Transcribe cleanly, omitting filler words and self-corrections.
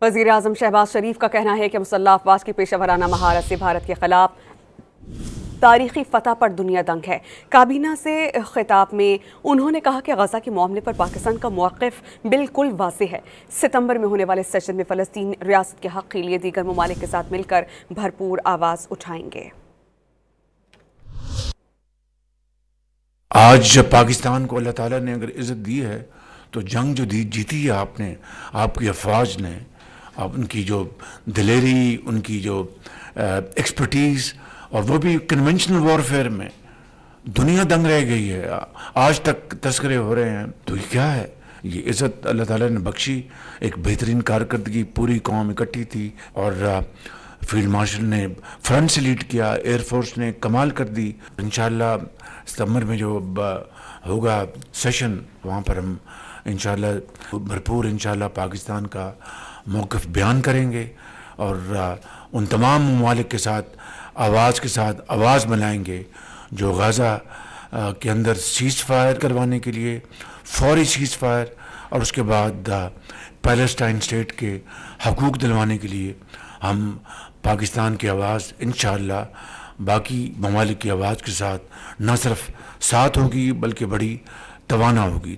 वज़ीर-ए-आज़म शहबाज शरीफ का कहना है कि मुसल्लह अफवाज की पेशेवराना महारत से भारत के खिलाफ तारीखी फतह पर दुनिया दंग है। काबीना से खिताब में उन्होंने कहा कि गजा के मामले पर पाकिस्तान का मौक़िफ़ बिल्कुल वाज़ेह है। सितंबर में होने वाले सेशन में फ़लस्तीन रियासत के हक़ के लिए दीगर ममालिक के साथ मिलकर भरपूर आवाज़ उठाएंगे। आज जब पाकिस्तान को अल्लाह ताला ने अगर इज़्ज़त दी है तो जंग जो जीती है आपने, आपकी अफवाज ने, आप उनकी जो दिलेरी, उनकी जो एक्सपर्टीज़, और वो भी कन्वेंशनल वॉरफेयर में दुनिया दंग रह गई है। आज तक तस्करे हो रहे हैं। तो ये क्या है? ये इज़्ज़त अल्लाह ताला ने बख्शी। एक बेहतरीन कारकर्दगी, पूरी कौम इकट्ठी थी और फील्ड मार्शल ने फ्रंट से लीड किया, एयरफोर्स ने कमाल कर दी। इंशाअल्लाह सितंबर में जो होगा सेशन, वहाँ पर हम इंशाअल्लाह भरपूर पाकिस्तान का मौक़िफ़ बयान करेंगे और उन तमाम ममालिक के साथ आवाज़ बनाएंगे जो गाज़ा के अंदर सीज़ फायर करवाने के लिए, फौरी सीज़ फायर, और उसके बाद पैलेस्टाइन स्टेट के हकूक़ दिलवाने के लिए हम पाकिस्तान की आवाज़ इंशाअल्लाह बाकी ममालिक की आवाज़ के साथ न सिर्फ साथ होगी बल्कि बड़ी तवाना होगी।